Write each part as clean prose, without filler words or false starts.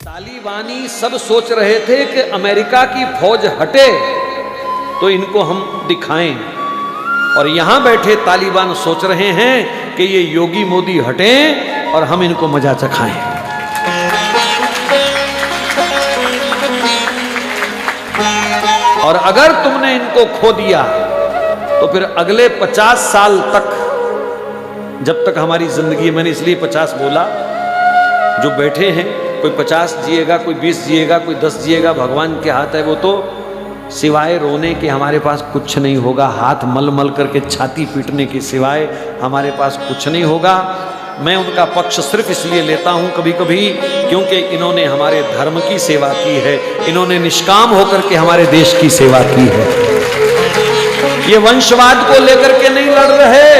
तालिबानी सब सोच रहे थे कि अमेरिका की फौज हटे तो इनको हम दिखाएं, और यहां बैठे तालिबान सोच रहे हैं कि ये योगी मोदी हटें और हम इनको मजा चखाएं। और अगर तुमने इनको खो दिया तो फिर अगले 50 साल तक, जब तक हमारी जिंदगी, मैंने इसलिए 50 बोला, जो बैठे हैं कोई 50 जिएगा, कोई 20 जिएगा, कोई 10 जिएगा, भगवान के हाथ है। वो तो सिवाय रोने के हमारे पास कुछ नहीं होगा, हाथ मल मल करके छाती पीटने के सिवाय हमारे पास कुछ नहीं होगा। मैं उनका पक्ष सिर्फ इसलिए लेता हूं कभी कभी क्योंकि इन्होंने हमारे धर्म की सेवा की है, इन्होंने निष्काम होकर के हमारे देश की सेवा की है। ये वंशवाद को लेकर के नहीं लड़ रहे,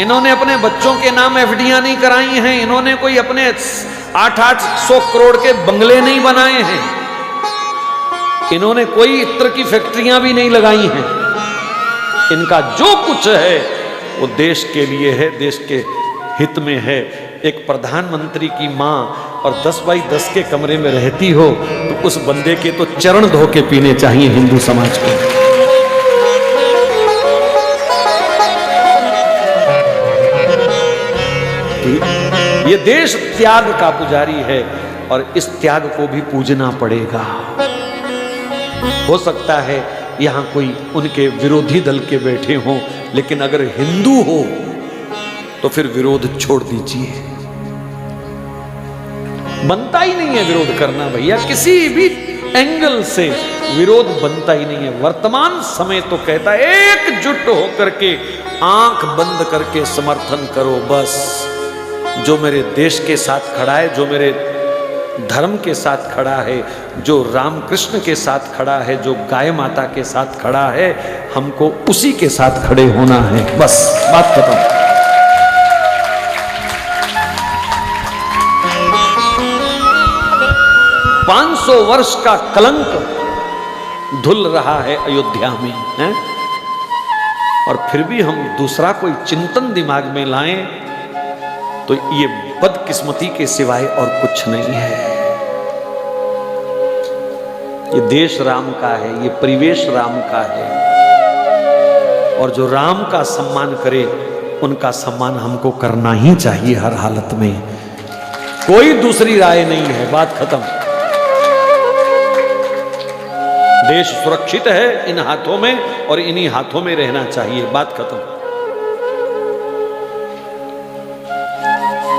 इन्होंने अपने बच्चों के नाम एफडीआं नहीं कराई हैं, इन्होंने कोई अपने 800 करोड़ के बंगले नहीं बनाए हैं, इन्होंने कोई इत्र की फैक्ट्रियां भी नहीं लगाई हैं। इनका जो कुछ है वो देश के लिए है, देश के हित में है। एक प्रधानमंत्री की मां और 10 बाई 10 के कमरे में रहती हो तो उस बंदे के तो चरण धो के पीने चाहिए हिंदू समाज को। ये देश त्याग का पुजारी है और इस त्याग को भी पूजना पड़ेगा। हो सकता है यहां कोई उनके विरोधी दल के बैठे हों, लेकिन अगर हिंदू हो तो फिर विरोध छोड़ दीजिए। बनता ही नहीं है विरोध करना भैया, किसी भी एंगल से विरोध बनता ही नहीं है। वर्तमान समय तो कहता है एकजुट होकर के आंख बंद करके समर्थन करो। बस जो मेरे देश के साथ खड़ा है, जो मेरे धर्म के साथ खड़ा है, जो रामकृष्ण के साथ खड़ा है, जो गाय माता के साथ खड़ा है, हमको उसी के साथ खड़े होना है। बस बात खत्म। 500 वर्ष का कलंक धुल रहा है अयोध्या में है? और फिर भी हम दूसरा कोई चिंतन दिमाग में लाएं तो ये बदकिस्मती के सिवाय और कुछ नहीं है। ये देश राम का है, ये परिवेश राम का है, और जो राम का सम्मान करे उनका सम्मान हमको करना ही चाहिए हर हालत में। कोई दूसरी राय नहीं है, बात खत्म। देश सुरक्षित है इन हाथों में और इन्हीं हाथों में रहना चाहिए, बात खत्म।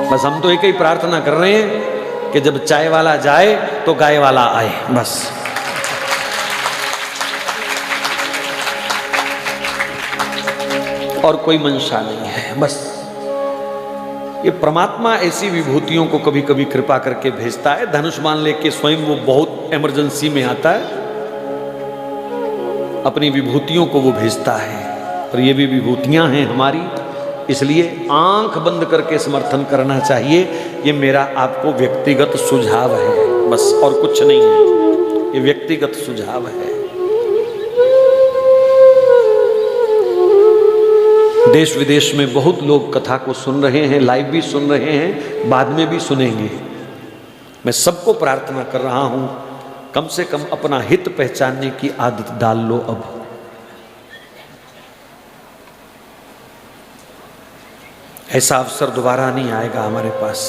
बस हम तो एक ही प्रार्थना कर रहे हैं कि जब चाय वाला जाए तो गाय वाला आए, बस। और कोई मंशा नहीं है, बस। ये परमात्मा ऐसी विभूतियों को कभी कभी कृपा करके भेजता है। धनुष्मान लेके स्वयं वो बहुत इमरजेंसी में आता है, अपनी विभूतियों को वो भेजता है, और ये भी विभूतियां हैं हमारी, इसलिए आंख बंद करके समर्थन करना चाहिए। ये मेरा आपको व्यक्तिगत सुझाव है, बस, और कुछ नहीं है। ये व्यक्तिगत सुझाव है। देश विदेश में बहुत लोग कथा को सुन रहे हैं, लाइव भी सुन रहे हैं, बाद में भी सुनेंगे। मैं सबको प्रार्थना कर रहा हूं, कम से कम अपना हित पहचानने की आदत डाल लो। अब ऐसा अवसर दोबारा नहीं आएगा हमारे पास।